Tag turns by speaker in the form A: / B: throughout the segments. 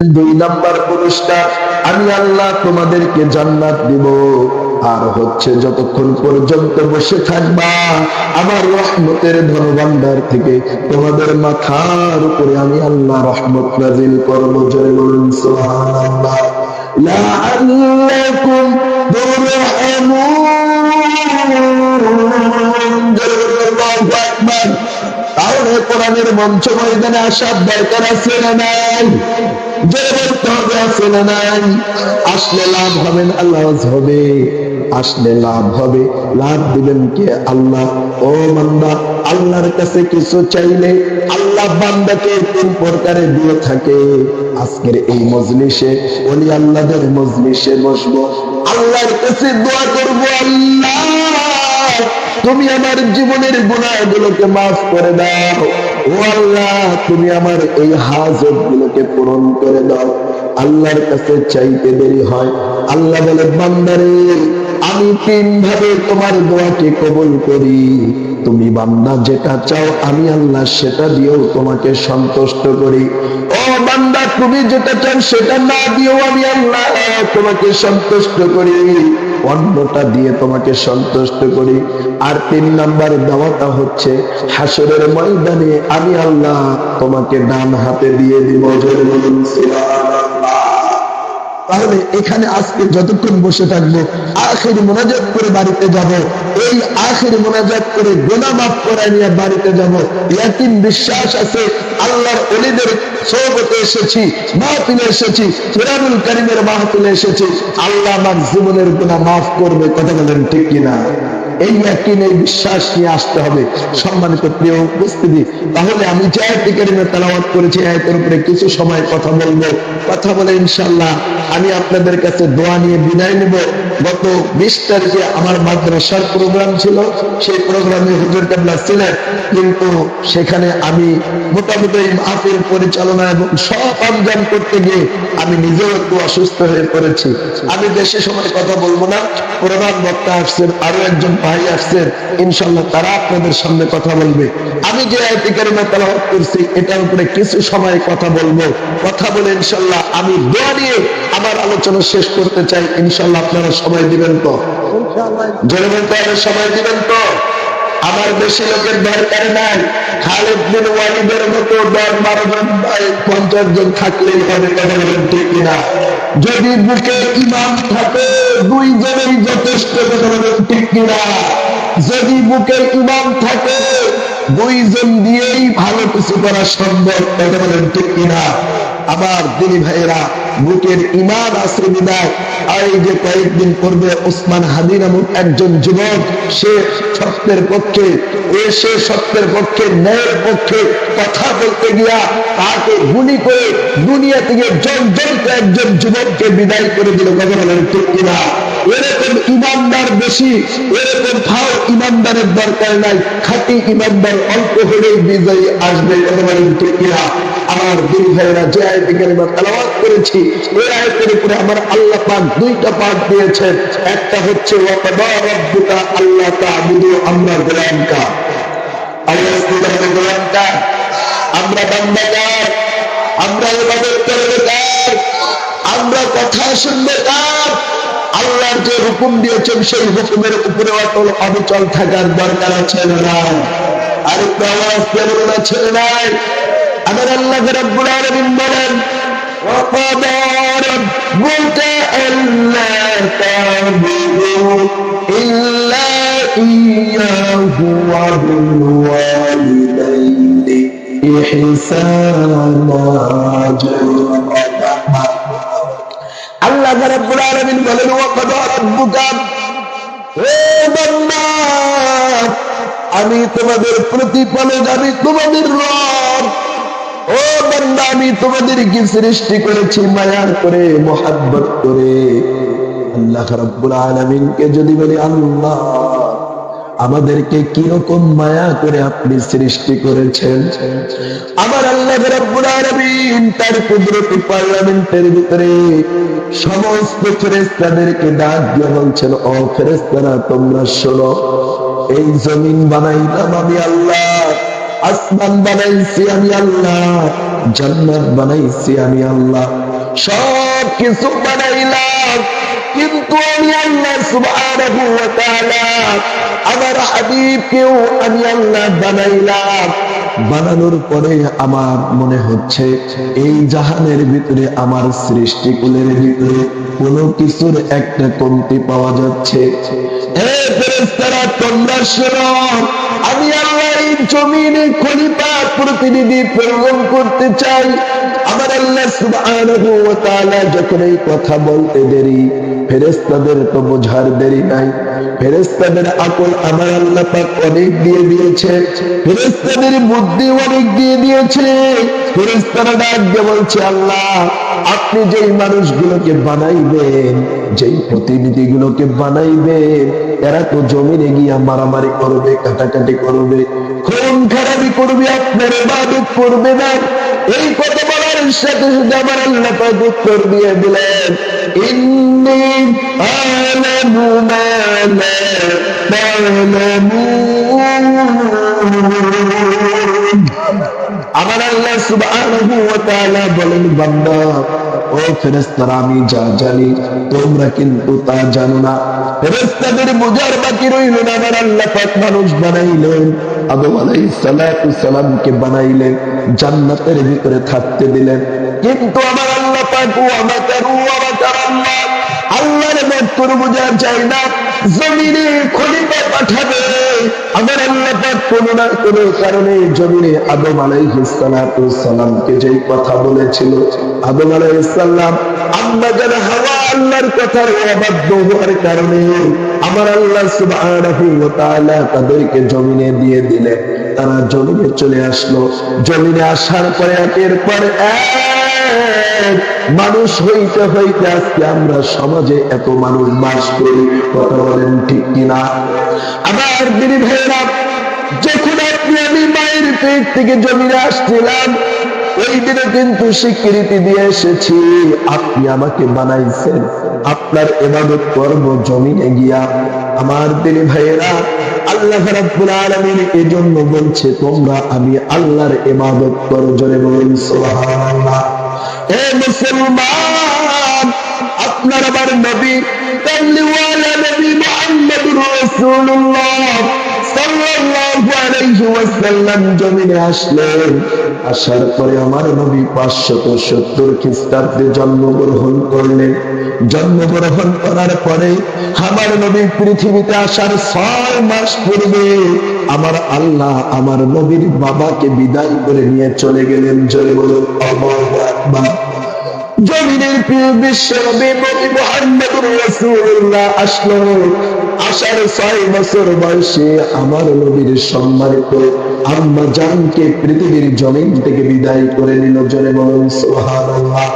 A: দুই নাম্বার পুরস্কার, আমি আল্লাহ তোমাদেরকে জান্নাত দিব। আর হচ্ছে যতক্ষণ পর্যন্ত বসে থাকবা আমার রহমতের ধনভাণ্ডার থেকে তোমাদের মাথার উপরে আমি আল্লাহ রহমত নাযিল করব। জোরে বলুন সুবহানাল্লাহ। লাআল্লাকুম তুরহামুন। জোরে বলুন আল্লাহু আকবার। তাহলে কোরআনের মঞ্চ ময়দানে আসার দরকার আছে না নাই? জোরে বলতে হবে, আছে না নাই? আসলে লাভ হবে না লস হবে? আসলে লাভ হবে। লাভ দিবেন কে? আল্লাহ। ও বান্দা, আল্লাহর কাছে কিছু চাইলে আল্লাহ বান্দাকে তিন প্রকারে দিয়ে থাকে। আজকের এই মজলিসে ওলি আল্লাহদের মজলিসে বসবো, আল্লাহর কাছে দোয়া করব, আল্লাহ তুমি আমার জীবনের গুনাহগুলোকে মাফ করে দাও। ও আল্লাহ তুমি আমার এই হাজত গুলোকে পূরণ করে দাও। আল্লাহর কাছে চাইতে দেরি হয়। আল্লাহ বলে, বান্দারে আমি তিন ভাবে তোমার দোয়াকে কবুল করি। তুমি বান্দা যেটা চাও আমি আল্লাহ সেটা দিয়েও তোমাকে সন্তুষ্ট করি। ও বান্দা তুমি যেটা চাও সেটা না দিয়েও আমি আল্লাহ তোমাকে সন্তুষ্ট করি, অন্যটা দিয়ে তোমাকে সন্তুষ্ট করি। আর তিন নাম্বার দাওয়াটা হচ্ছে হাসরের ময়দানে আমি আল্লাহ তোমাকে ডান হাতে দিয়ে দিব। জোরে বলুন সুবহানাল্লাহ। তাহলে এখানে আজকে যতক্ষণ বসে থাকবো আখির মোনাজাত করে বাড়িতে যাব। এই আখির মোনাজাত করে গুনাহ মাফ করে নিয়ে বাড়িতে যাব। ইয়াকিন বিশ্বাস আছে আল্লাহর ওলিদের সোহবতে এসেছি, মাহফিলে এসেছি, কুরআনুল কারীমের মাহফিলে এসেছি, আল্লাহ আমার জীবনের গুনাহ মাফ করবে। কথা বলেন ঠিক কিনা? এই ইয়াকিন, এই বিশ্বাস নিয়ে আসতে হবে। সম্মানিত প্রিয় উপস্থিতি, তাহলে আমি যে আয়াতে কারিমা তেলাওয়াত করেছি আয়াতের উপরে কিছু সময় কথা বলবো। কথা বলে ইনশাআল্লাহ আমি আপনাদের কাছে দোয়া নিয়ে বিদায় নেব। গত 20 তারিখে আমার মাদ্রাসার প্রোগ্রাম ছিল, সেই প্রোগ্রামে হুজুর কেবলা ছিলেন, কিন্তু সেখানে আমি মোটামুটি মাহফিল পরিচালনা এবং সব আঞ্জাম করতে গিয়ে আমি নিজেও একটু অসুস্থ হয়ে পড়েছি। আমি বেশি সময় কথা বলবো না। প্রধান বক্তা আসছেন, আরো একজন ভাই আসছেন, ইনশাআল্লাহ তারা আপনাদের সামনে কথা বলবে। আমি যে আয়াতে কারিমা তেলাওয়াত করছি এটার উপরে কিছু সময় কথা বলবো। কথা বলে ইনশাআল্লাহ আমি দোয়া নিয়ে আমার আলোচনা শেষ করতে চাই। ইনশাআল্লাহ আপনারা সময় দিবেন তো? জোরে বলতে হবে, সময় দিবেন তো? আমার বেশি লোকের দরকার নাই। খালিদ বিন ওয়ালিদের মতো 10-12 জন 50 জন থাকলেই হবে। কথা বলেন ঠিক কিনা? যদি বুকে ইমাম থাকে 2 জনেরই যথেষ্ট। কথা বলেন ঠিক কিনা? যদি বুকে ইমাম থাকে 2 জন দিয়েই ভালো কিছু করা সম্ভব। কথা বলেন ঠিক কিনা? আমার দিনী ভাইয়েরা, বুকের ইমান আছে বিদায় এই যে কয়েকদিন পূর্বে ওসমান হাদি নামক একজন যুবক, সে সত্যের পক্ষে, সে সত্যের পক্ষে, ন্যায়ের পক্ষে কথা বলতে গিয়া তাকে গুলি করে দুনিয়া থেকে জর্জরিত একজন যুবককে বিদায় করে দিল। কথা বলেন ঠিক কিনা? এরকম ইমানদার বেশি, এরকম ভাও ইমানদারের দরকার নাই। খাঁটি ইমানদার অল্প হলেই বিজয়ী আসবে। কথা বলেন ঠিক কিনা? আমার দুই ভাইরা যে আয়াতে কারিমা তেলাওয়াত করেছি এই আয়াতের উপরে আমার আল্লাহ পাক 2টা পাঠ দিয়েছেন। একটা হচ্ছে ওয়াকাদা রাব্বুকা আল্লা তা'বুদু, আমরা গোলামকা, আল্লাহ সুবহানাহু গোলামকা, আমরা বান্দাগার, আমরা ইবাদত করবেকার, আমরা কথা শুনবেকার। আল্লাহর যে হুকুম দিয়েছেন সেই হুকুমের উপরে অটল অবিচল থাকার দরকার আছে না? আর একটু আওয়াজ দিয়ে বলুন, আছে না? আমার আল্লাহ রাব্বুল আলামিন বলেন, ওয়াকাদা রাব্বুকা আল্লা তা'বুদু ইল্লা ইয়্যাহু ওয়া বিল ওয়ালিদাইনি ইহসানা। আল্লাহ রাব্বুল আলামিন বলেন, ওয়াকাদা রাব্বুকা, হে বান্দা আমি তোমাদের প্রতিপালক, আমি তোমাদের রব। ও বান্দা আমি তোমাদেরকে সৃষ্টি করেছি মায়ার করে, মোহাব্বত করে। আল্লাহ রাব্বুল আলামিনকে যদি বলি, আল্লাহ আমাদেরকে কিরকম মায়া করে আপনি সৃষ্টি করেছেন। আমার আল্লাহ রাব্বুল আলামিন তার কুদরতি পার্লামেন্টের ভিতরে সমস্ত ফেরেশতাদেরকে ডাক দিয়ে বলছেন, ও ফেরেশতারা তোমরা শোনো, এই জমিন বানাইলাম আমি আল্লাহ, আসমান বানাইছি আমি আল্লাহ, জান্নাত বানাইছি আমি আল্লাহ, সব কিছু বানাইলাম, কিন্তু আমি আল্লাহ সুবহানাহু ওয়া তাআলা আমার হাবিবকেও আমি আল্লাহ বানাইলাম। বানানোর পরে আমার মনে হচ্ছে এই জাহানের ভিতরে আমার সৃষ্টিকুলের ভিতরে কোনো কিছুর একটা কমতি পাওয়া যাচ্ছে। হে ফেরেশতারা, তোমরা শোনো, আমি আল্লাহ এই জমিনে খলিফা প্রতিনিধি প্রেরণ করতে চাই। আমার আল্লাহ সুবহানাহু ওয়া তাআলা যখন এই কথা বলতে দেরি, ফেরেশতাদের তো বোঝার দেরি নাই। ফেরেশতাদের আকল আমার আল্লাহ পাক অনেক দিয়ে দিয়েছে, ফেরেশতাদের বুদ্ধি অনেক দিয়ে দিয়েছে। ফেরেশতারা ডাক দিয়ে বলছে, আল্লাহ আপনি যেই মানুষগুলোকে বানাইবেন, যেই প্রতিনিধিগুলোকে বানাইবেন, এরা তো জমিনে গিয়া মারামারি করবে, কাটাকাটি করবে, খুন খারাপি করবে, আপনার ইবাদত করবে না। এই কথা বলার সাথে সাথে আমার আল্লাহ পাক উত্তর দিয়ে দিলেন, ইন্নী আ'লামু মা লা তা'লামুন। আমার আল্লাহ সুবহানাহু ওয়া তাআলা বলেন, বান্দা ও ফেরেশতারা, আমি যা জানি তোমরা কিন্তু তা জানো না। ফেরেশতাদের বোঝার বাকি রইল না। আমার আল্লাহ পাক মানুষ বানাইলেন, আদম আলাইহিস সালাতু সালামকে বানাইলেন, জান্নাতের ভিতরে থাকতে দিলেন, কিন্তু আমার আল্লাহ পাক ওয়া মাকারু ওয়া মাকারাল্লাহ, আল্লাহর মক্র বোঝা যায় না। জমিনে খলিফা পাঠাবে, আমার আল্লাহ পাক কোনো না কোনো কারণে জমিনে আদম আলাইহিস সালাতু সালামকে যেই কথা বলেছিল, আদম আলাইহিস সালাম আম্মা জান হাওয়া আল্লাহর কথার অবাধ্য হওয়ার কারণে আমার আল্লাহ সুবহানাহু ওয়া তাআলা তাদেরকে জমিনে দিয়ে দিলেন। তারা জমিনে চলে আসলো। জমিনে আসার পরে একের পর এক মানুষ হইতে হইতে আজকে আমরা সমাজে এত মানুষ বাস করি। কথা বলেন ঠিক কিনা? আমার দিদি ভাইরা, যখন আপনি আমি মায়ের পেট থেকে জমিনে আসছিলাম, ওই দিনে কিন্তু স্বীকৃতি দিয়ে এসেছি, আপনি আমাকে বানাইছেন, আপনার ইবাদত করব জমিনে গিয়া। আমার দিদি ভাইরা, আল্লাহ রাব্বুল আলামিন এজন্য বলছে, তোমরা আমি আল্লাহর ইবাদত করো। জোরে বলুন সুবহানাল্লাহ। হে মুসলমান, আপনার আমার নবী কামলিওয়ালা নবী মুহাম্মদুর রাসূলুল্লাহ সাল্লাল্লাহু আলাইহি ওয়াসাল্লাম জমিনে আসলেন। আসার পরে আমার নবী 570 খ্রিস্টাব্দে জন্মগ্রহণ করলেন। জন্মগ্রহণ করার পরে আমার নবী পৃথিবীতে আসার 6 মাস পূর্বে আমার আল্লাহ আমার নবীর বাবাকে বিদায় করে নিয়ে চলে গেলেন। জোরে বলুন আল্লাহু আকবার। জমিনের প্রিয় বিশ্ব নবী মুহাম্মদুর রাসূলুল্লাহ আসলো। আসার 6 বছর বয়সে আমার নবীর সম্মানিত আম্মা জানকে পৃথিবীর জমিন থেকে বিদায় করে নিল। জোরে বলুন সুবহানাল্লাহ।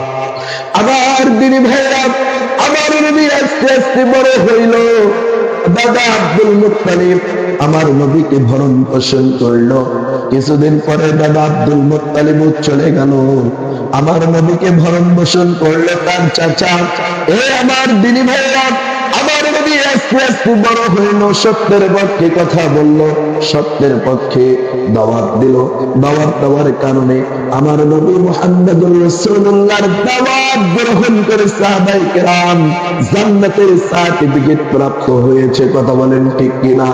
A: আমার দিনী ভাইরা, আমার নবী আস্তে আস্তে বড় হইল। দাদা আব্দুল মুত্তালিব আমার নবীকে ভরণ পোষণ করলো। কিছুদিন পরে দাদা আব্দুল মুত্তালিব চলে গেল। আমার নবীকে ভরণ পোষণ করলো তার চাচা। এ আমার দিনী ভাইরা, আমার নবী আস্তে আস্তে বড় হইল, সত্যের পক্ষে কথা বলল, সত্যের পক্ষে দাওয়াত দিল। দাওয়াত দেওয়ার কারণে আমার নবী মুহাম্মদুর রাসূলুল্লাহর দাওয়াত গ্রহণ করে সাহাবায়ে কেরাম জান্নাতের সার্টিফিকেট প্রাপ্ত হয়েছে। কথা বলেন ঠিক কিনা?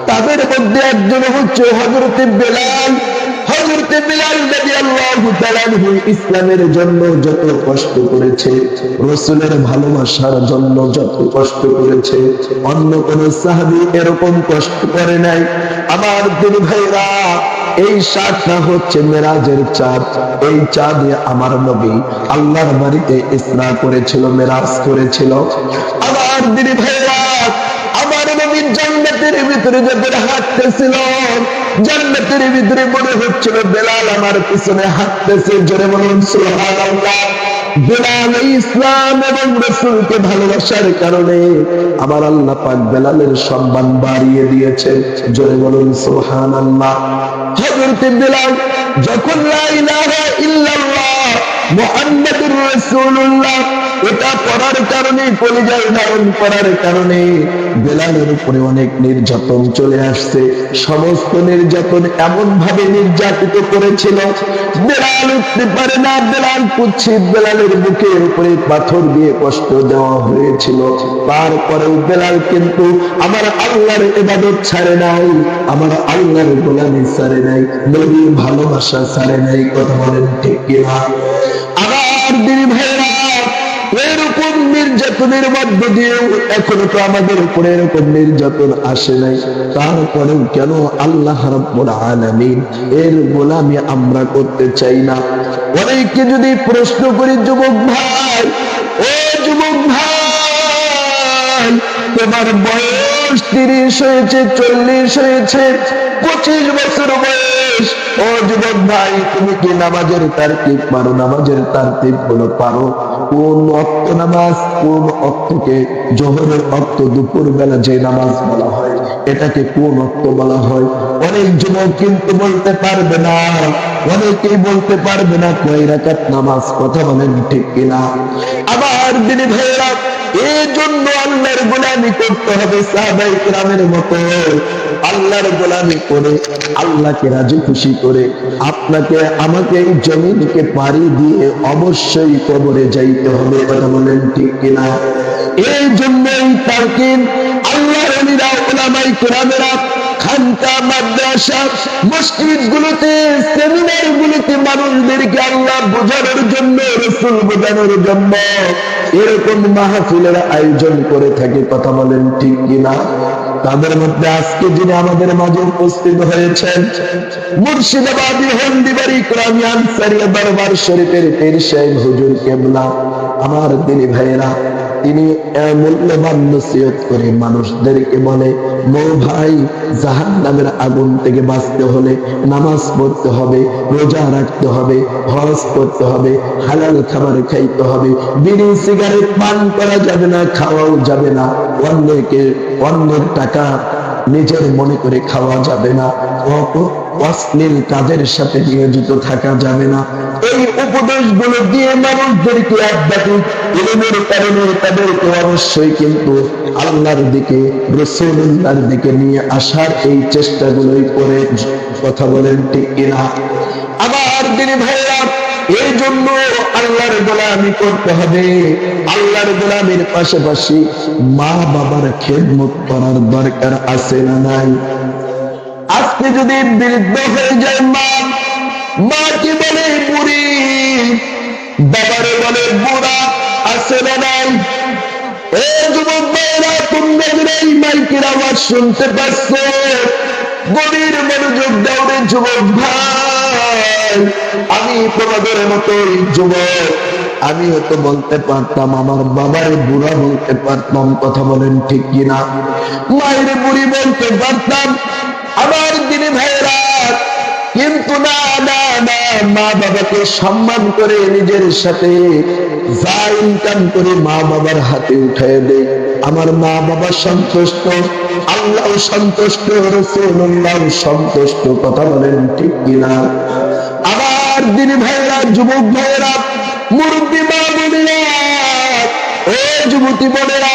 A: তাদের মধ্যে একজন হচ্ছে হযরতে বেলাল। হযরতে বেলাল রাদিয়াল্লাহু তাআলা ইসলামের জন্য যত কষ্ট করেছে, রাসূলের ভালোবাসার জন্য যত কষ্ট করেছে, অন্য কোন সাহাবী এরকম কষ্ট করে নাই। আমার দিনী ভাইরা, এই চাঁদটা হচ্ছে মেরাজের চাঁদ। এই চাঁদে আমার নবী আল্লাহর বাড়িতে ইসরা করেছিল, মেরাজ করেছিল। আমার দিনী ভাইরা, আমার নবী জান্নাতের ভিতরে যখন হাঁটতেছিল, জান্নাতের ভিতরে মনে হচ্ছিল বেলাল আমার পিছনে হাঁটতেছে। জোরে বলুন সুবহানাল্লাহ। বেলাল ইসলাম এবং রাসূলকে ভালোবাসার কারণে আমার আল্লাহ পাক বেলালের সম্মান বাড়িয়ে দিয়েছে। জোরে বলুন সুবহানাল্লাহ। হযরত বেলাল যখন লা ইলাহা ইল্লাল্লাহ মুহাম্মাদুর রাসূলুল্লাহ এটা পড়ার কারণে, কলিজায় ধারণ করার কারণে বেলালের উপরে অনেক নির্যাতন চলে আসছে। সমস্ত নির্যাতন এমন ভাবে নির্যাতিত করেছিল, বেলাল উঠতে পারে না, বেলাল কুৎসিত, বেলালের বুকের উপরে পাথর দিয়ে কষ্ট দেওয়া হয়েছিল। তারপরেও বেলাল কিন্তু আমার আল্লাহর ইবাদত ছাড়ে নাই, আমার আল্লাহর গোলামি ছাড়ে নাই, নবীর ভালোবাসা ছাড়ে নাই। কথা বলেন ঠিক কিনা? আমার দিদি ভাইরা, এরকম নির্যাতনের মধ্য দিয়েও এখনো তো আমাদের উপরে এরকম নির্যাতন আসে নাই। তারপরেও কেন আল্লাহ রাব্বুল আলামিন এর গোলামি আমরা করতে চাই না? অনেকে যদি প্রশ্ন করি, যুবক ভাই, ও যুবক ভাই, তোমার বয়স 30 হয়েছে, 40 হয়েছে, 25 বছর বয়স, ও যুবক ভাই, তুমি কি নামাজের তারতিব পারো? নামাজের তারতিব গুলো পারো? কোন ওয়াক্ত নামাজ, কোন ওয়াক্তকে জোহরের ওয়াক্ত, দুপুর বেলা যে নামাজ বলা হয় এটাকে কোন ওয়াক্ত বলা হয়? অনেক যুবক কিন্তু বলতে পারবে না, অনেকেই বলতে পারবে না কয় রাকাত নামাজ। কথা বলেন ঠিক কিনা? আমার দিনী ভাইরা, এই জন্য আল্লাহর গোলামি করতে হবে সাহাবায়ে কেরামের মতো। আল্লাহর গোলামি করে, আল্লাহকে রাজি খুশি করে, আপনাকে আমাকে এই জমিনকে পাড়ি দিয়ে অবশ্যই কবরে যাইতে হবে। কথা বলেন ঠিক কিনা? এই জন্যই তারকিন আল্লাহর ওলিরা, উলামায়ে কেরামেরা খানকা, মাদ্রাসা, মসজিদ গুলোতে, সেমিনার গুলোতে মানুষদেরকে আল্লাহ বোঝানোর জন্য, রাসূল বোঝানোর জন্য এরকম মাহফিলের আয়োজন করে থাকে। কথা বলেন ঠিক কিনা? তাদের মধ্যে আজকে যিনি আমাদের মাঝে উপস্থিত হয়েছেন, মুর্শিদাবাদী হন্দিবাড়ি ইকরামী আনসারিয়া দরবার শরীফের পীর সাহেব হুজুর কেবলা, আমার দিনী ভাইয়েরা, তিনি মূল্যবান নসিহত করে মানুষদেরকে বলে, মো ভাই, জাহান্নামের আগুন থেকে বাঁচতে হলে নামাজ পড়তে হবে, রোজা রাখতে হবে, হজ করতে হবে, হালাল খাবার খাইতে হবে, বিড়ি সিগারেট পান করা যাবে না, খাওয়াও যাবে না, অন্যের টাকা নিজের মনে করে খাওয়া যাবে না, অশ্লীল কাজের সাথে নিয়োজিত থাকা যাবে না। এই উপদেশগুলো দিয়ে মানুষদেরকে আধ্যাত্মিক ইলমের কারণে তাদেরকে অবশ্যই কিন্তু আল্লাহর দিকে, রাসূলুল্লাহর দিকে নিয়ে আসার এই চেষ্টাগুলোই করে। কথা বলেন ঠিক কিনা? আমার দিনী ভাইরা, এই জন্য আল্লাহর গোলামি করতে হবে। আল্লাহর গোলামির পাশাপাশি মা বাবার খেদমত করার দরকার আছে না নাই? আজকে যদি বৃদ্ধ হয়ে যায় মা, মাকে বলে বুড়ি, বাবারে বলে বুড়া, আছে না নাই? এ যুবক ভাইরা, তোমরা যদি এই মাইকের আওয়াজ শুনতে পাচ্ছ, গভীর মনোযোগ দাও রে যুবক ভাই। আমি তোমাদের মতোই যুবক, আমি হয়তো বলতে পারতাম, আমার বাবারে বুড়া বলতে পারতাম। কথা বলেন ঠিক কিনা? মায়ের বুড়ি বলতে পারতাম। আমার দিনী ভাইরা, কিন্তু না না না, মা বাবাকে সম্মান করে নিজের সাথে যা ইনকাম করে মা বাবার হাতে উঠায় দেয়। আমার মা বাবা সন্তুষ্ট, আল্লাহ সন্তুষ্ট, রাসূলুল্লাহ সন্তুষ্ট। কথা বলেন ঠিক কিনা? আমার দিনী ভাইরা, যুবক ভাইরা, মুরব্বী মা বোনেরা, ও যুবতী বোনেরা,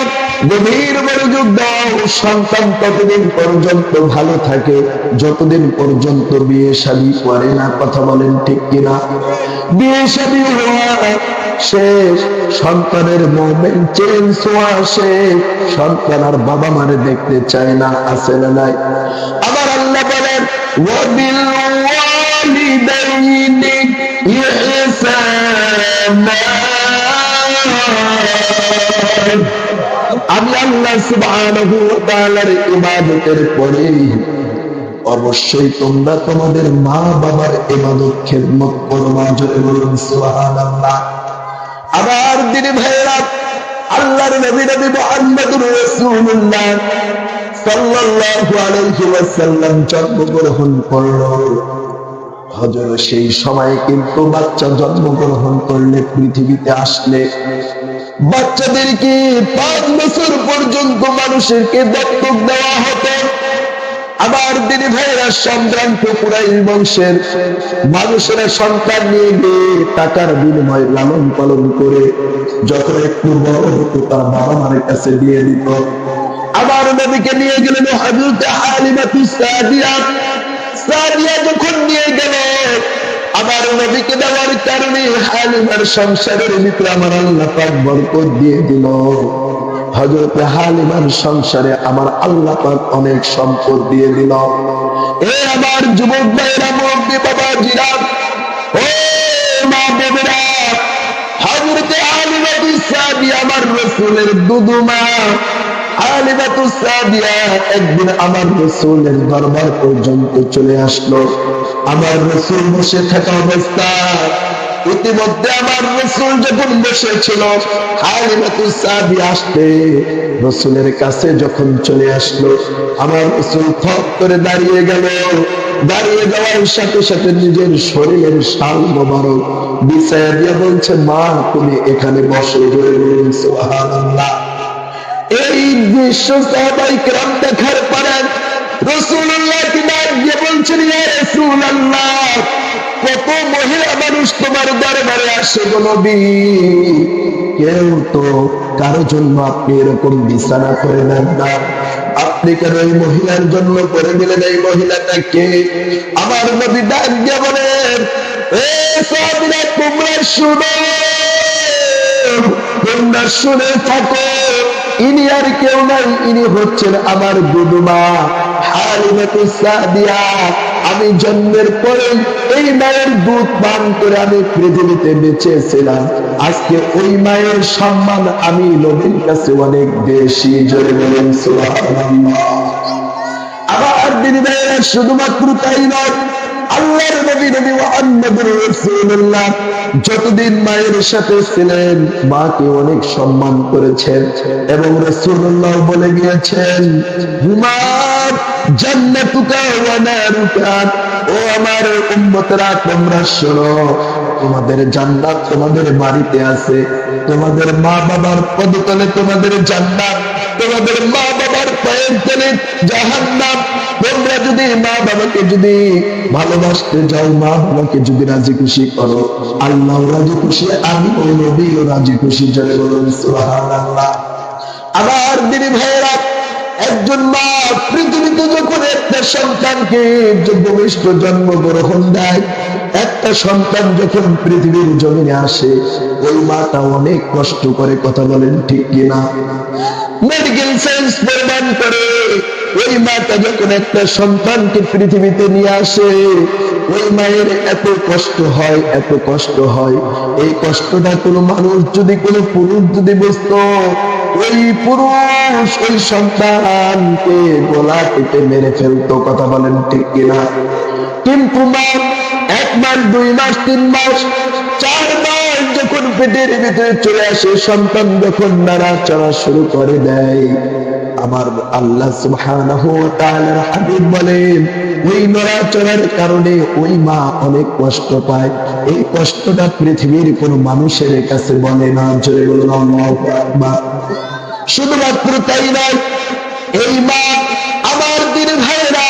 A: গভীর মনোযোগ দাও। সন্তান ততদিন পর্যন্ত ভালো থাকে যতদিন পর্যন্ত বিয়ে শাদী করে না। কথা বলেন ঠিক কিনা? বিয়ে শাদী হওয়া শেষ, সন্তানের মোমেন্ট চেঞ্জ হওয়া শেষ, সন্তান আর বাবা মারে দেখতে চায় না। আছে না নাই? আবার আল্লাহ বলেন, ওয়াবিল ওয়ালিদাইনি ইহসানা। আমি আল্লাহ সুবহানাহু ওয়া তাআলার ইবাদতের পরে অবশ্যই তোমরা তোমাদের মা বাবার ইবাদত খেদমত করবা। জোরে বলুন সুবহানাল্লাহ। আবার দিনী ভাইরা, আল্লাহর নবী মুহাম্মদুর রাসূলুল্লাহ সাল্লাল্লাহু আলাইহি ওয়াসাল্লাম জন্মগ্রহণ করলো। হযরত সেই সময় কিন্তু বাচ্চা জন্মগ্রহণ করলে, পৃথিবীতে আসলে বাচ্চাদেরকে 5 বছর পর্যন্ত মানুষেরকে দত্তক দেওয়া হতো। আমার দিনী ভাইয়েরা, সম্ভ্রান্ত কুরাইশ বংশের মানুষেরা সন্তান নিয়ে গিয়ে টাকার বিনিময়ে লালন পালন করে যখন একটু বড় হতো তার বাবা মায়ের কাছে দিয়ে দিত। আবার নবীকে নিয়ে গেলেন হযরত হালিমাতুস সাদিয়া। সাদিয়া যখন নিয়ে গেল, আমার নবীকে দেওয়ার কারণে হালিমার সংসারের ভিতরে আমার আল্লাহ পাক বরকত দিয়ে দিল। হযরত হালিমার সংসারে আমার আল্লাহ পাক অনেক সম্পদ দিয়ে দিল। এ আমার যুবক ভাইরা, মুরব্বি বাবাজিরা, ও মা বোনেরা, হযরত হালিমাতুস সাদিয়া আমার রাসূলের দুদুমা। হালিমাতুস সাদিয়া একদিন আমার রাসূলের দরবার পর্যন্ত চলে আসলো। আমার রাসূল বসে থাকা অবস্থা, ইতিমধ্যে আমার রাসূল যখন বসেছিল, হালিমাতুস সাদিয়া আসতে রাসূলের কাছে যখন চলে আসলো, আমার রাসূল থপ করে দাঁড়িয়ে গেল। দাঁড়িয়ে যাওয়ার সাথে সাথে নিজের শরীরের শাল মোবারক বিছায়া দিয়ে বলছে, মা তুমি এখানে বসো। সুবহানাল্লাহ। এই দৃশ্য সাহাবায়ে কেরাম দেখার পরে রাসূলুল্লাহ কি ডাক দিয়ে বলছেন, ইয়া রাসূলুল্লাহ, কত মহিলা মানুষ তোমার দরবারে আসে গো নবী, কেউ তো কারো জন্য আপনি এরকম বিছানা করে দেন না, আপনি কেন এই মহিলার জন্য করে দিলেন? এই মহিলাটা কে? আমার নবী ডাক দিয়ে বলেন, এ সাহাবীরা, তোমরা শুনো, তোমরা শুনে থাকো, ইনি আর কেউ নাই, ইনি হচ্ছেন আমার দুদুমা হালিমাতুস সাদিয়া। আমি জন্মের পরে এই মায়ের দুধ পান করে আমি পৃথিবীতে বেঁচেছিলাম। আজকে ওই মায়ের সম্মান আমি নবীর কাছে অনেক বেশি। জোরে বলেন সুবহানাল্লাহ। আবার দিনী ভাইয়েরা, শুধুমাত্র তাই নয়, আল্লাহর নবী নবী মুহাম্মদুর রাসূলুল্লাহ যতদিন মায়ের সাথে ছিলেন মাকে অনেক সম্মান করেছেন এবং রাসূলুল্লাহ বলে গিয়েছেন, হুমা জান্নাতুকা ওয়া নারুকা, ও আমার উম্মতরা তোমরা শোনো, তোমাদের জান্নাত তোমাদের বাড়িতে আছে, তোমাদের মা বাবার পদতলে তোমাদের জান্নাত, তোমাদের মা বাবার পায়ের তলে জাহান্নাম। তোমরা যদি মা বাবাকে যদি ভালোবাসতে যাও, মা বাবাকে যদি রাজি খুশি করো, আল্লাহ রাজি খুশি, আমি ও নবীও রাজি খুশি। জয় বলুন সুবহানাল্লাহ। আবার দিনী ভাইয়েরা, একজন মা পৃথিবীতে যখন একটা সন্তানকে ভূমিষ্ঠ জন্মগ্রহণ দেয়, একটা সন্তান যখন পৃথিবীর জমিনে আসে, ওই মাটা অনেক কষ্ট করে। কথা বলেন ঠিক কিনা? মেডিকেল সায়েন্স প্রমাণ করে, ওই মাটা যখন একটা সন্তানকে পৃথিবীতে নিয়ে আসে, ওই মায়ের এত কষ্ট হয়, এত কষ্ট হয়। এই কষ্টটা কোনো মানুষ যদি, কোনো পুরুষ যদি বুঝতো, ওই পুরুষ ওই সন্তানকে গলা কেটে মেরে ফেলতো। কথা বলেন ঠিক কিনা? কিন্তু মা 1 মাস, 2 মাস, 3 মাস, 4 মাস যখন পেটের ভিতরে চলে আসে, সন্তান যখন নাড়াচাড়া শুরু করে দেয়, আমার আল্লাহ সুবহানাহু ওয়া তাআলার হাবিব বলেন, ওই নড়াচড়ার কারণে ওই মা অনেক কষ্ট পায়। এই কষ্টটা পৃথিবীর কোন মানুষের কাছে বলে না। জোরে বলুন আল্লাহু আকবার। শুধুমাত্র তাই নয়, এই মা আমার দিন ভাইরা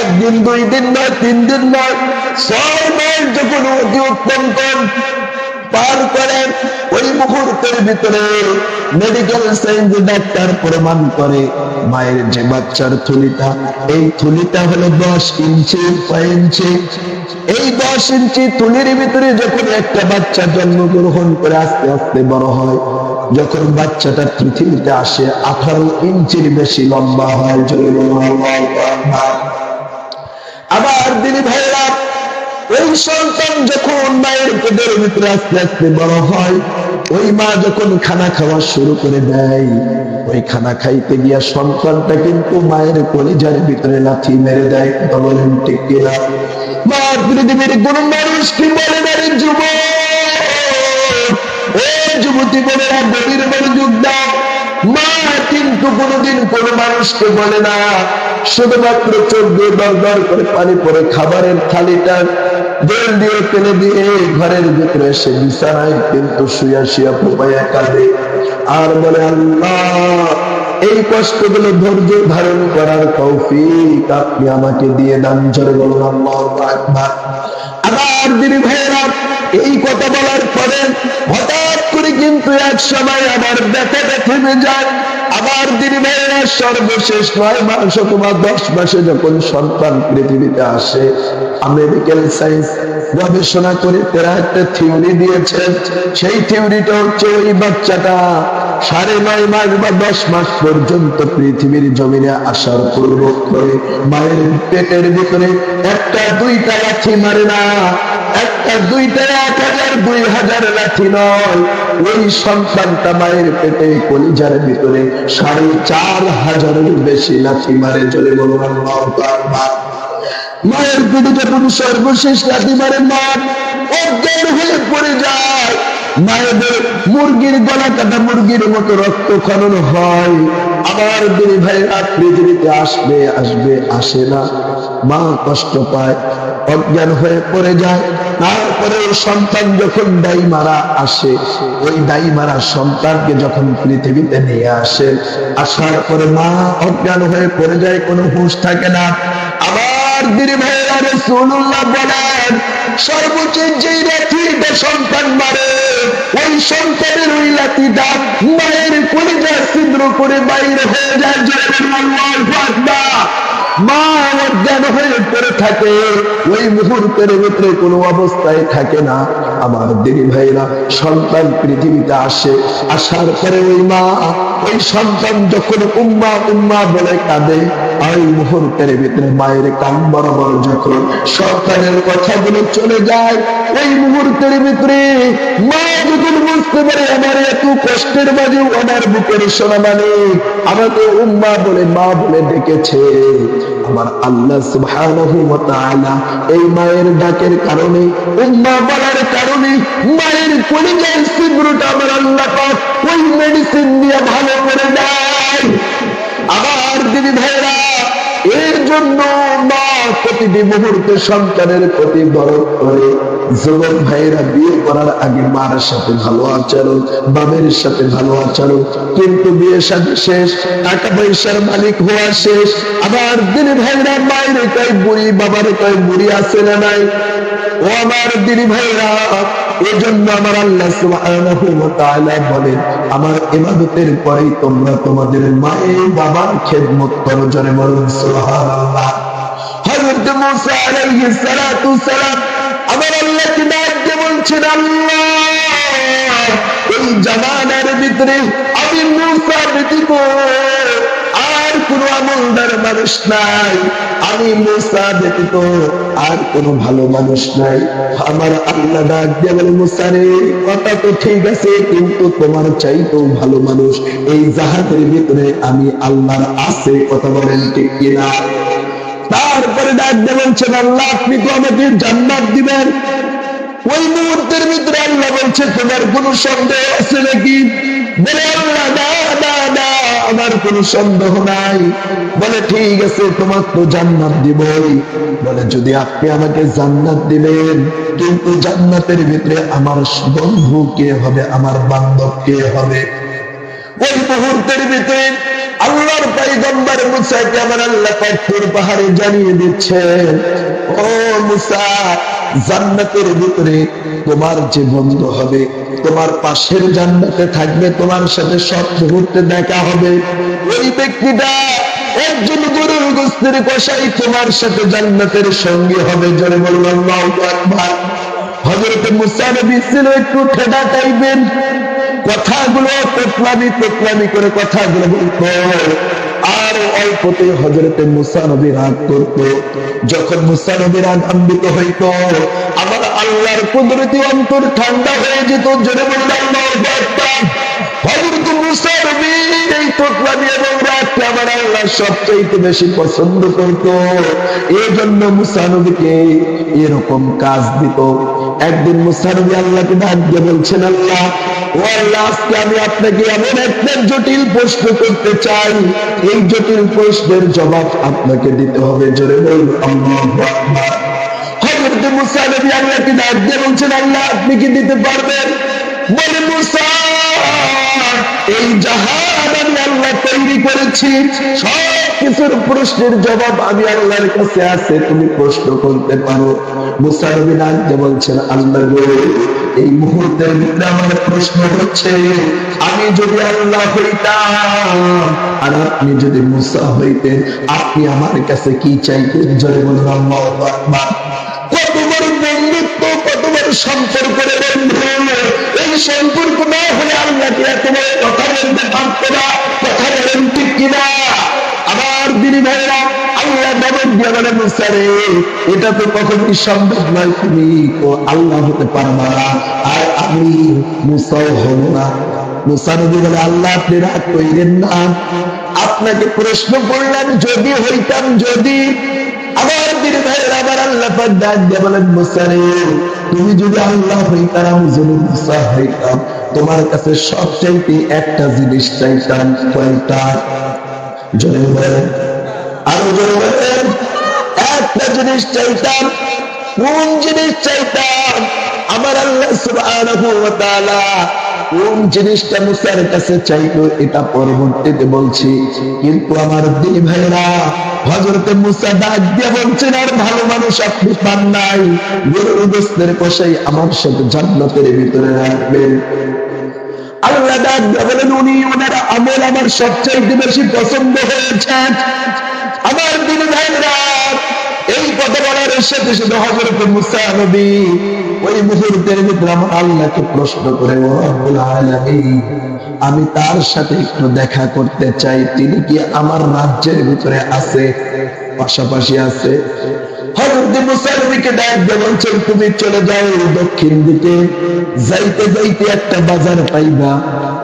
A: একদিন, 2 দিন নয়, 3 দিন নয়, 6 মাস যখন অতি উত্তম পার করেন, ওই মুহূর্তের ভিতরে মেডিকেল সায়েন্স ডাক্তার প্রমাণ করে মায়ের যে বাচ্চার থলিটা, এই থলিটা হলো 10 ইঞ্চি 6 ইঞ্চি। এই 10 ইঞ্চি থলির ভিতরে যখন একটা বাচ্চা জন্মগ্রহণ করে আস্তে আস্তে বড় হয়, যখন বাচ্চাটা পৃথিবীতে আসে 18 ইঞ্চির বেশি লম্বা হয়। আবার দিনী ভাইরা, ওই সন্তান যখন মায়ের পেটের ভিতরে আস্তে আস্তে বড় হয়, ওই মা যখন খানা খাওয়া শুরু করে দেয়, ওই খানা খাইতে গিয়া সন্তানটা কিন্তু মায়ের কলিজার ভিতরে লাথি মেরে দেয়। কথা বলেন ঠিক কিনা? মা পৃথিবীর কোন মানুষ কি বলে না রে যুবক, ও যুবতী বোনেরা, গভীর মনোযোগ দাও। মা কিন্তু কোনোদিন কোনো মানুষকে বলে না, শুধুমাত্র চোখ দিয়ে দর দর করে পানি পরে খাবারের থালিটা জল দিয়ে ফেলে দিয়ে ঘরের ভিতরে এসে বিছানায় কিন্তু শুয়া শুয়া পোপায়া কাঁদে আর বলে, আল্লাহ এই কষ্টগুলো ধৈর্য ধারণ করার তৌফিক আপনি আমাকে দিয়ে দান। জোরে বলুন আল্লাহু আকবার। আমার দিদি ভাইরা, এই কথা বলার পরে হঠাৎ করে কিন্তু এক সময় আমার ব্যথাটা থেমে যায়। আমার দিদি ভাইরা, সর্বশেষ 9 মাস অথবা 10 মাসে যখন সন্তান পৃথিবীতে আসে, আমেরিকান সায়েন্স গবেষণা করে তারা একটা থিওরি দিয়েছেন। সেই থিওরিটা হচ্ছে ওই বাচ্চাটা 9.5 মাস বা 10 মাস পর্যন্ত পৃথিবীর জমিনে আসার পূর্ব করে মায়ের পেটের ভিতরে একটা দুইটা লাথি মারে না, একটা দুইটা 1000 2000 লাথি নয়। ওই সন্তানটা মায়ের পেটে কলিজার ভিতরে 4500 বেশি লাথি মারে। জোরে বলুন আল্লাহু আকবার। মায়ের পেটে যখন সর্বশেষ লাথি মারে, মা অজ্ঞান হয়ে পড়ে যায়। মায়েদের মুরগির গলা কাটা মুরগির মতো রক্ত খনন হয়। আমার দুই ভাইরা পৃথিবীতে আসবে আসবে, আসে না। মা কষ্ট পায়, অজ্ঞান হয়ে পড়ে যায়। তারপরে সন্তান যখন দাই মারা আসে, ওই দাই মারা সন্তানকে যখন পৃথিবীতে নিয়ে আসে, আসার পরে মা অজ্ঞান হয়ে পড়ে যায়, কোনো হুঁশ থাকে না। আমার দিদি ভাইরা, রাসূলুল্লাহ বলেন, সর্বোচ্চ যেই লাঠিটা সন্তান মারে, ওই সন্তানের ওই লাঠিটা মায়ের কলিজা ছিদ্র করে বাইরে হয়ে যায়। আল্লাহু আকবার। মা অজ্ঞান হয়ে পড়ে থাকে, ওই মুহূর্তের ভিতরে কোনো অবস্থায় থাকে না। আমার দিদি ভাইরা, সন্তান পৃথিবীতে আসে, আসার পরে ওই মা ওই সন্তান যখন উম্মা উম্মা বলে কাঁদে, ওই মুহূর্তের ভিতরে মায়ের কান বরাবর যখন সন্তানের কথাগুলো চলে যায়, ওই মুহূর্তের ভিতরে মা যখন বুঝতে পারে আমার এত কষ্টের মাঝেও আমার বুকের সোনা মানে আমাকে উম্মা বলে মা বলে ডেকেছে, আমার আল্লাহ সুবহানাহু ওয়া তাআলা এই মায়ের ডাকের কারণে, উম্মা বলার কারণে মায়ের কলিজার ছিদ্রটা আমার আল্লাহ পাক ওই মেডিসিন দিয়ে ভালো করে দেয়। আমার দিদি ভাইরা, এর জন্য মা প্রতিটি মুহূর্তে সন্তানের প্রতি দরদ করে। যুবক ভাইরা, বিয়ে করার আগে মার সাথে ভালো আচরণ, বাবার সাথে ভালো আচরণ, কিন্তু বিয়ে শাদী শেষ, টাকা পয়সার মালিক হওয়া শেষ। আবার দিদি ভাইরা, মায়ের কয় বুড়ি, বাবার কয় বুড়ি, আছে না নাই? ও আমার দিদি ভাইরা, এজন্য আমার আল্লাহ সুবহানাহু ওয়া তাআলা বলেন, আমার ইবাদতের পরেই তোমরা তোমাদের মায়ের বাবার খেদমত করো। জোরে বলুন সুবহানাল্লাহ। হযরত মুসা আলাইহিস সালাতু সালাম আমার আল্লাহকে ডাক দিয়ে বলছেন, আল্লাহ, এই জামানার ভিতরে আমি মুসা ব্যতীত আর কোন আমলদার মানুষ নাই, আমি মুসা ব্যতীত আর কোন ভালো মানুষ নাই। আমার আল্লাহ ডাক দিয়ে বলে, মুসা রে, কথা তো ঠিক আছে, কিন্তু তোমার চাইতেও ভালো মানুষ এই জাহাজের ভিতরে আমি আল্লাহর আছে। কথা বলেন ঠিক কিনা? তারপরে ডাক দিয়ে বলছেন, আল্লাহ, আপনি তো আমাকে জান্নাত দিবেন। ওই মুহূর্তের ভিতরে আল্লাহ বলছে, তোমার কোনো সন্দেহ আছে নাকি? বলে, আল্লাহ না না না, আমার কোনো সন্দেহ নাই। বলে, ঠিক আছে, তোমার তো জান্নাত দিবই। বলে, যদি আপনি আমাকে জান্নাত দিবেন, কিন্তু জান্নাতের ভিতরে আমার বন্ধু কে হবে, আমার বান্ধব কে হবে? ওই মুহূর্তের ভিতরে আল্লাহর পয়গম্বর মুসাকে আমার আল্লাহ পাক তুর পাহাড়ে জানিয়ে দিচ্ছেন, ও মুসা, জান্নাতের ভিতরে তোমার যে বন্ধু হবে, তোমার পাশের জান্নাতে থাকবে, তোমার সাথে সব মুহূর্তে দেখা হবে, ওই ব্যক্তিটা একজন গরুর গোশতের কসাই তোমার সাথে জান্নাতের সঙ্গী হবে। জোরে বলুন আল্লাহু আকবার। হযরত মুসা নবী ছিল একটু ঠেডা টাইপের, কথাগুলো তোতলামি করে কথাগুলো বলতো, আর অল্পতে হযরত মুসা নবী রাগ করত। যখন মুসা নবী রাগান্বিত হইত, আমার আল্লাহর কুদরতি অন্তর ঠান্ডা হয়ে যেত। জোরে বলুন আল্লাহু আকবার। হযরত মুসা নবী এই তোতলামি এবং রাগকে আমার আল্লাহ সবচেয়ে বেশি পছন্দ করত। এই জন্য মুসা নবীকে এরকম কাজ দিত। একদিন মুসা নবী আল্লাহকে ডাক দিয়ে বলছেন, আল্লাহ, ও আল্লাহ, আজকে আমি আপনাকে এমন একটা জটিল প্রশ্ন করতে চাই, এই জটিল প্রশ্নের জবাব আপনাকে দিতে হবে। জোরে বলুন আল্লাহু আকবার। হযরত মুসা নবী আল্লাহকে ডাক দিয়ে বলছেন, আল্লাহ, আপনি কি দিতে পারবেন? বলে, মুসা, এই জাহাজ আমি আল্লাহ তৈরি জিকিরি করেছি, সব কিছুর প্রশ্নের জবাব আমি আল্লাহর কাছে আছে, তুমি প্রশ্ন করতে পারো। মুসা নবী ডাক দিয়ে বলছেন, আল্লাহ গো, এই মুহূর্তের ভিতরে আমার প্রশ্ন হচ্ছে, আমি যদি আল্লাহ হইতাম আর আপনি যদি মুসা হইতেন, আপনি আমার কাছে কি চাইতেন? জোরে বলুন আল্লাহু আকবার। কত বড় বন্ধুত্ব, কত বড় সম্পর্ক রে বন্ধু। এই সম্পর্ক না হলে আল্লাহকে এত বড় কথা বলতে পারতো না। কথা বলেন ঠিক কিনা? আমার দিদি ভাইরা, আল্লাহ দাবত দিয়ে বলে, মুসা রে, এটা তো কখনোই সম্ভব নয়, তুমি তো আল্লাহ হতে পারবা না, আর আমি মুসাও হব না। মুসা নবী বলে, আল্লাহ আপনি রাগ কইরেন না, আপনাকে প্রশ্ন করলাম যদি হইতাম, যদি। আবার দিদি ভাইরা, আবার আল্লাহ পাক ডাক দিয়ে বলেন, মুসা রে, তুমি যদি আল্লাহ হইতাম, আমি যদি মুসা হইতাম, তোমার কাছে সবচাইতে একটা জিনিস চাইতাম। কয়টা? জোরে বলেন, আরো জোরে বলেন। একটা জিনিস চাইতাম। কোন জিনিস চাইতাম? আমার আল্লাহ সুবহানাহু ওয়া তাআলা কোন জিনিসটা মুসার কাছে চাইতো এটা পরবর্তীতে বলছি, কিন্তু আমার দিদি ভাইরা, হযরতে মুসা ডাক দিয়ে বলছেন, আর ভালো মানুষ আপনি পান নাই, গরুর গোশতের কষাই আমার সাথে জান্নাতের ভিতরে রাখবেন। আল্লাহ ডাক দিয়ে বলেন, উনি ওনার আমল আমার সবচাইতে বেশি পছন্দ হয়েছে। আমার দিদি ভাইরা, এই কথা বলার সাথে সাথে হযরত মুসা নবী ওই মুহূর্তের ভিতরে আমার আল্লাহকে প্রশ্ন করে, ও রব্বুল আলামিন, আমি তার সাথে একটু দেখা করতে চাই, তিনি কি আমার রাজ্যের ভিতরে আছে, পাশাপাশি আছে? হযরত মুসা নবীকে ডাক দিয়ে বলছেন, তুমি চলে যাও দক্ষিণ দিকে, যাইতে যাইতে একটা বাজার পাইবা,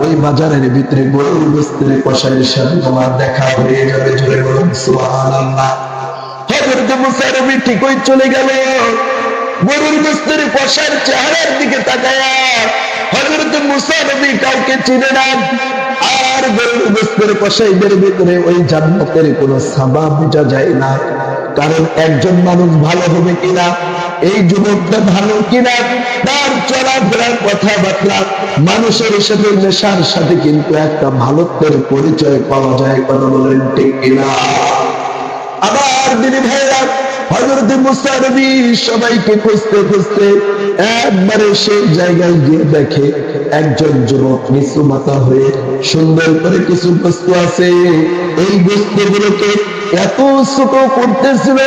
A: ওই বাজারের ভিতরে গরুর গোশতের কষাইয়ের সাথে তোমার দেখা হয়ে যাবে। জোরে বলুন সুবহানাল্লাহ। হযরত মুসা নবী ঠিকই চলে গেল। গরুর গোশতের কষাইয়ের চেহারার দিকে তাকায়া হযরত মুসা নবী কাউকে চিনে না, আর গরুর গোশতের কষাইদের ভিতরে ওই জান্নাতের কোনো সাবা বোঝা যায় না। কারণ একজন মানুষ ভালো হবে কিনা, এই যুবকটা ভালো কিনা, তার চলাফেরার কথাবার্তা, মানুষের সাথে নেশার সাথে কিন্তু একটা ভালোত্বের পরিচয় পাওয়া যায়। কথা বলেন ঠিক কিনা? আবার দিদি ভাইরা, হযরত মুসা নবী সবাইকে খুঁজতে খুঁজতে একবারে সেই জায়গায় গিয়ে দেখে একজন যুবক নিচু মাথা হয়ে সুন্দর করে কিছু বস্তু আছে, এই বস্তুগুলোকে এত ছোট করতেছিল।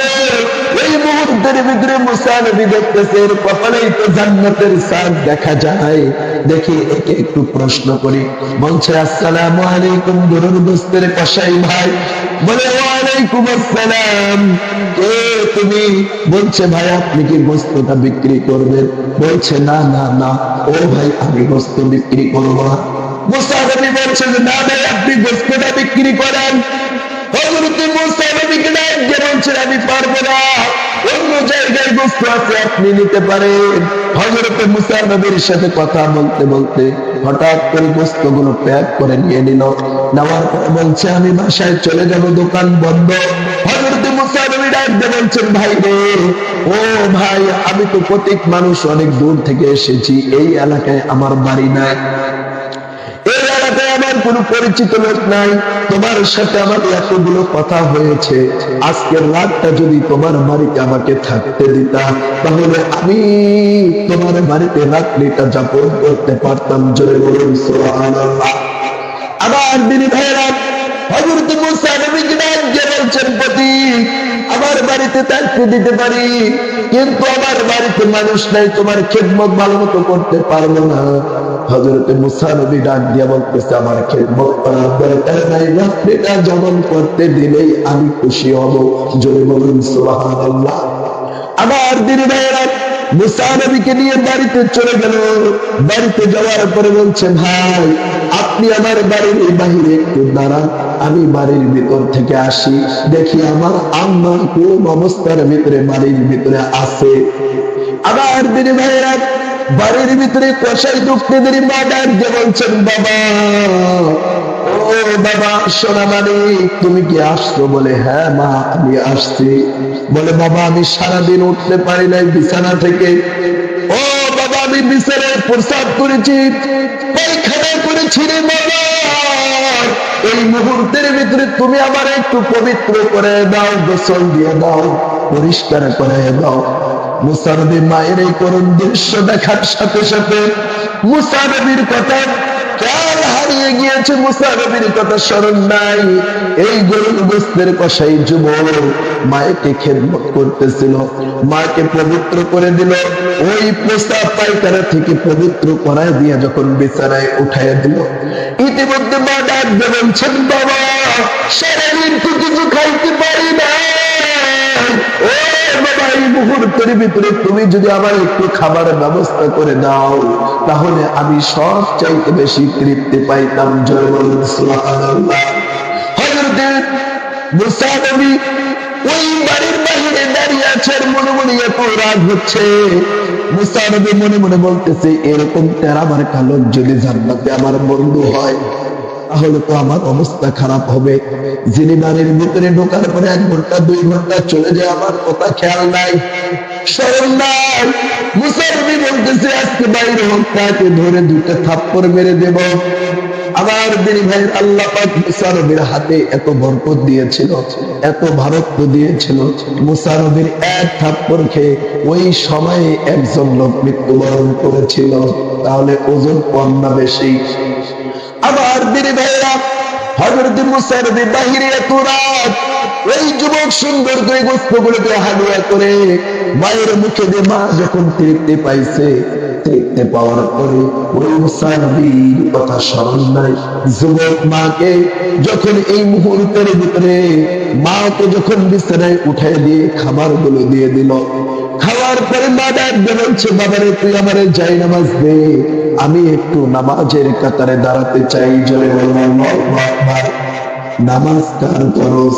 A: এই মুহূর্তের ভিতরে মুসা নবী দেখতেছে এর কপালেই তো জান্নাতের ছাপ দেখা যায়। দেখি একে একটু প্রশ্ন করি। বলছে, আসসালামু আলাইকুম গরুর গোশতের কসাই ভাই। বলে, ওয়ালাইকুম আসসালাম, কে তুমি? বলছে, ভাই আপনি কি গোশতটা বিক্রি করবেন? বলছে, না না না, ও ভাই আমি গোশত বিক্রি করবো না। মুসা নবী বলছে যে, না ভাই আপনি গোশতটা বিক্রি করেন। হযরত মুসা নবীকে ডাক দিয়ে বলছেন, আমি পারবো না, অন্য জায়গায় গোশত আছে, আপনি নিতে পারেন। হযরত মুসা নবীর সাথে কথা বলতে বলতে হঠাৎ করে গোশতগুলো প্যাক করে নিয়ে নিল। নেওয়ার পর বলছে, আমি বাসায় চলে যাব, দোকান বন্ধ। হযরত মুসা নবী ডাক দিয়ে বলছেন, ভাই রে, ও ভাই, আমি তো প্রত্যেক মানুষ অনেক দূর থেকে এসেছি, এই এলাকায় আমার বাড়ি নাই, এই এলাকায় আমার কোনো পরিচিত লোক নাই, তোমার সাথে আমার এতগুলো কথা হয়েছে, আজকের রাতটা যদি তোমার বাড়িতে আমাকে থাকতে দিতা, তাহলে আমি তোমার বাড়িতে রাত্রিটা যাপন করতে পারতাম। জোরে বলুন সুবহানাল্লাহ। আমার দিদি ভাইরা, হযরত মুসা নবীকে ডাক দিয়ে বলছেন, পতি, আমার বাড়িতে থাকতে দিতে পারি, কিন্তু আমার বাড়িতে মানুষ নাই, তোমার খেদমত ভালো মতো করতে পারবো না। হযরত মুসা নবী ডাক দিয়ে বলতেছে, আমার খেদমত করার দরকার নাই, রাত্রিটা যাপন করতে দিলেই আমি খুশি হব। জোরে বলুন সুবহানাল্লাহ। আমার দিদি ভাইরা, মুসা নবীকে নিয়ে বাড়িতে চলে গেল। বাড়িতে যাওয়ার পরে বলছে, ভাই আপনি আমার বাড়ির বাহিরে একটু দাঁড়ান, আমি বাড়ির ভিতর থেকে আসি, দেখি আমার আম্মা কোন অবস্থার ভিতরে বাড়ির ভিতরে আছে। আবার দিদি ভাইরা, বাড়ির ভিতরে কষাই ঢুকতে দেরি মা ডাক দিয়ে বলছেন, বাবা, ও বাবা সোনা মানিক, তুমি কি আসছো? বলে, হ্যাঁ মা আমি আসছি। বলে, বাবা আমি সারাদিন উঠতে পারি নাই বিছানা থেকে। ও বাবা, আমি বিছানায় প্রস্রাব করেছি, পায়খানা করেছি রে বাবা, এই মুহূর্তের ভিতরে তুমি আমার একটু পবিত্র করে দাও, গোসল দিয়ে দাও, পরিষ্কার করে দাও। মুসা নবী মায়ের এই করুণ দৃশ্য দেখার সাথে সাথে মুসা নবীর কথা খেয়াল হারিয়ে গিয়েছে, মুসা নবীর কথা স্মরণ নাই। এই গরুর গোস্তের কষাই যুবক মায়েকে খেদমত করতেছিল, মাকে পবিত্র করে দিল। ওই পোষা পায়খানা থেকে পবিত্র করায় দিয়ে যখন বিছানায় উঠায় দিল, ইতিমধ্যে মা ডাক দিয়ে বলছেন, বাবা সারাদিন তো কিছু খাইতে পারি না, ও বাবা এই মুহূর্তের ভিতরে তুমি যদি আমার একটু খাবারের ব্যবস্থা করে দাও, তাহলে আমি সব চাইতে বেশি তৃপ্তি পাইতাম। জয় বলুন সুবহানাল্লাহ। হযরত মুসা নবী ওই বাড়ির বাইরে দাঁড়িয়ে আছেন, মনে মনে এত রাগ হচ্ছে। মুসা নবী মনে মনে বলতেছে, এরকম তেরাবার কালক যদি জান্নাতে আমার বন্ধু হয়, তাহলে তো আমার অবস্থা খারাপ হবে। যিনি বাড়ির ভিতরে ঢোকার পরে 1 ঘন্টা 2 ঘন্টা চলে যায়, আমার কথা খেয়াল নাই, স্মরণ নাই। মুসা নবী বলতেছে, আজকে বাইরে হোক, তাকে ধরে 2টা থাপ্পড় মেরে দেব। আমার দিনী ভাই, আল্লাহ পাক মুসা নবীর হাতে এত বরকত দিয়েছিল, এত ভারত্ব দিয়েছিল, মুসা নবীর 1 থাপ্পড় খেয়ে ওই সময়ে একজন লোক মৃত্যুবরণ করেছিল। তাহলে ওজন কম না বেশি? আমার দিনী ভাইরা, হযরত মুসা নবী বাহিরে এত রাত, ওই যুবক সুন্দর করে গোস্তগুলোকে হালুয়া করে মায়ের মুখে দিয়ে মা যখন তৃপ্তি পাইছে, তৃপ্তি পাওয়ার পরে ওই মুসা নবীর কথা স্মরণ নাই। যুবক মাকে যখন এই মুহূর্তের ভিতরে মাকে যখন বিছানায় উঠায় দিয়ে খাবারগুলো দিয়ে দিল, খাওয়ার পরে মা ডাক দিয়ে বলছে, বাবারে তুই আমারে যাই নামাজ দে, আমি একটু নামাজের কাতারে দাঁড়াতে চাই। জোরে বলুন আল্লাহু আকবার। নামাজ কার ফরজ?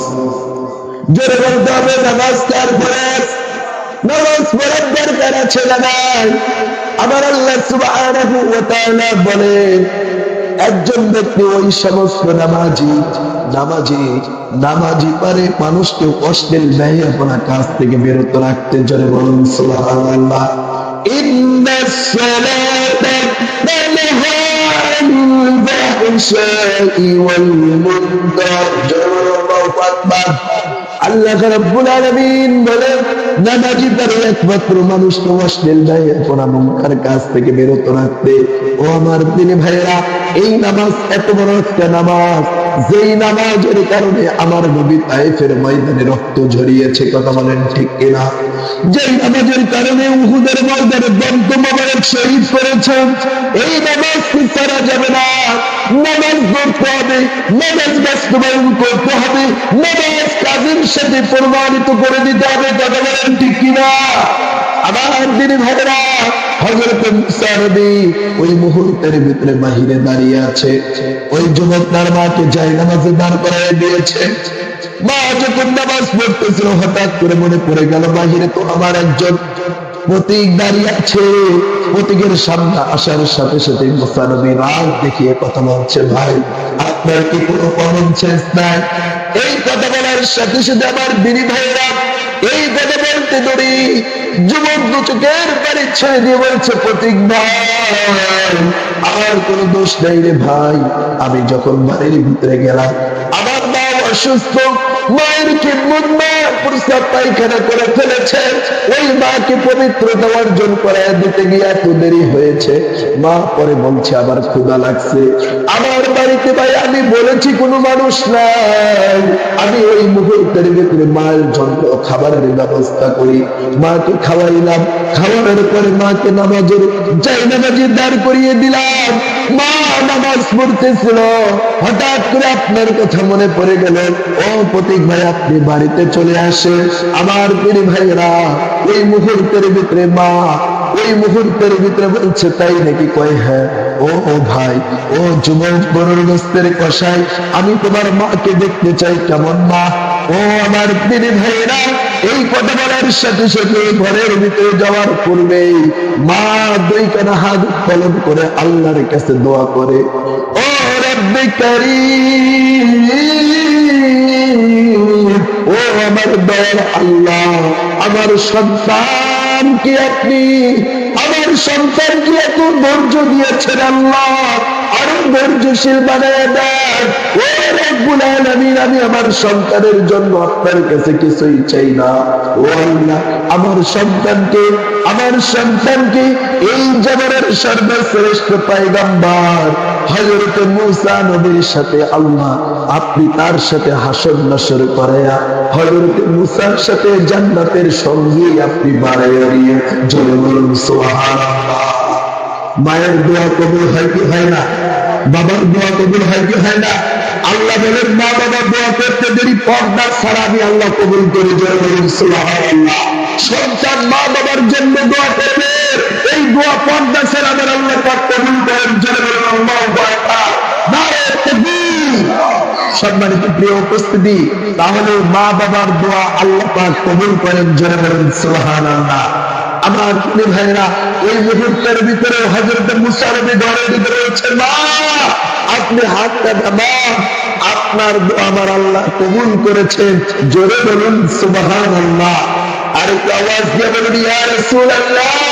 A: জোরে বলতে হবে, নামাজ কার ফরজ? নামাজ পড়ার দরকার আছে না নাই? আমার আল্লাহ সুবহানাহু ওয়া তাআলা বলেন, একজন ব্যক্তি ওই সমস্ত নামাজি পারে মানুষকে অশ্লীল ব্যয়পনা কাজ থেকে বিরত রাখতে। জোরে বলুন সুবহানাল্লাহ। ইন্নাস সালাতা তানহা আনিল ফাহশাই ওয়াল মুনকার। জোরে বলুন আল্লাহু আকবার। আল্লাহ রাব্বুল আলামিন বলেন, নামাজি পারে একমাত্র মানুষকে অশ্লীল ব্যয়পনা মুনকার কাজ থেকে বিরত রাখতে। ও আমার দিনী ভাইরা, এই নামাজ এত বড় একটা নামাজ, যেই নামাজের কারণে আমার নবী তায়েফের ময়দানে রক্ত ঝরিয়েছে। কথা বলেন ঠিক কিনা? যেই নামাজের কারণে উহুদের ময়দানে দন্ত মোবারক শহীদ করেছেন। এই নামাজ কি ছাড়া যাবে না? নামাজ পড়তে হবে, নামাজ বাস্তবায়ন করতে হবে, নামাজ কাজের সাথে প্রমাণিত করে দিতে হবে। কথা বলেন ঠিক কিনা? আমার দিনী ভাইরা, হযরত মুসা নবী ওই মুহূর্তের ভিতরে বাহিরে দাঁড়িয়ে আছে। ওই যুবক তার মাকে জায়নামাজে দাঁড় করায় দিয়েছে। মা যখন নামাজ পড়তেছিল, হঠাৎ করে মনে পড়ে গেল, বাহিরে তো আমার একজন পথিক দাঁড়িয়ে আছে। পথিকের সামনে আসার সাথে সাথে মুসা নবী রাগ দেখিয়ে কথা বলছে, ভাই আপনার কি কোনো কমন সেন্স নাই? এই কথা বলার সাথে সাথে আমার দিনী ভাইরা, এই কথা বলতে ধরি যুবক 2 চোখের পানি ছেড়ে দিয়ে বলছে, পথিক ভাই আমার কোনো দোষ নেই রে ভাই। আমি যখন বাড়ির ভিতরে গেলাম, আমার মা অসুস্থ, মায়ের খিদমত মা প্রস্রাব পায়খানা করে ফেলেছে। ওই মাকে পবিত্রতা অর্জন করায় দিতে গিয়ে এত দেরি হয়েছে। মা পরে বলছে, আবার ক্ষুধা লাগছে। আমার বাড়িতে ভাই আমি বলেছি কোনো মানুষ নাই, আমি ওই মুহূর্তের ভিতরে মায়ের জন্য খাবারের ব্যবস্থা করি, মাকে খাওয়াইলাম। খাওয়ানোর পরে মাকে জায়নামাজে দাঁড় করিয়ে দিলাম। মা নামাজ পড়তেছিল, হঠাৎ করে আপনার কথা মনে পড়ে গেল। ও পথিক ভাই, আপনি বাড়িতে চলে আসে। আমার প্রিয় ভাইরা, ওই মুহূর্তের ভিতরে মা ওই মুহূর্তের ভিতরে বলছে, তাই নাকি? কয় হ্যাঁ। ও ভাই, ও যুবক গরুর গোস্তের কষাই, আমি তোমার মাকে দেখতে চাই, কেমন মা? ও আমার প্রিয় ভাইরা, এই কথা বলার সাথে সাথে ঘরের ভিতরে যাওয়ার পূর্বেই মা 2 কানা হাত উত্তোলন করে আল্লাহর কাছে দোয়া করে, ও রব্বে কারীম, ও আমার দয়ার আল্লাহ, আমার সন্তানকে আপনি এত ধৈর্য দিয়েছেন আল্লাহ, আরো ধৈর্যশীল বানায় দেন। ও রব্বুল আলামিন, আমি আমার সন্তানের জন্য আপনার কাছে কিছুই চাই না। ও আল্লাহ, আমার সন্তানকে এই জমানার সর্বশ্রেষ্ঠ পয়গম্বর হযরত মূসা নবীর সাথে আল্লাহ আপনি তার সাথে হাসর নাসর করায়া হযরত মূসার সাথে জান্নাতের সঙ্গী আপনি বাড়াইয়া দিয়ে জোরে বলুন সুবহানাল্লাহ। মায়ের দোয়া কবুল হয় কি হয় না? বাবার দোয়া কবুল হয় কি হয় না? আল্লাহ বলেন, মা বাবা দোয়া করতে দেরি, পর্দা ছাড়া আমি আল্লাহ কবুল করি। জোরে বলুন সুবহানাল্লাহ। সন্তান মা বাবার জন্য দোয়া করবে, এই দোয়া পর্দা ছাড়া আমার আল্লাহ পাক কবুল করেন। জোরে বলুন আল্লাহু আকবার। নারে তাকবীর। সম্মানিত প্রিয় উপস্থিতি, তাহলে মা বাবার দোয়া আল্লাহ পাক কবুল করেন। জোরে বলুন সুবহানাল্লাহ। আমার ভাইরা, এই মুহূর্তের ভিতরে হযরত মূসা নবী ঘরের ভিতরে রয়েছে। মা, আপনি হাতটা নামান, আপনার দোয়া আমার আল্লাহ কবুল করেছেন। জোরে বলুন সুবহানাল্লাহ। আর একটু আওয়াজ দিয়ে বলুন ইয়া রাসূলুল্লাহ।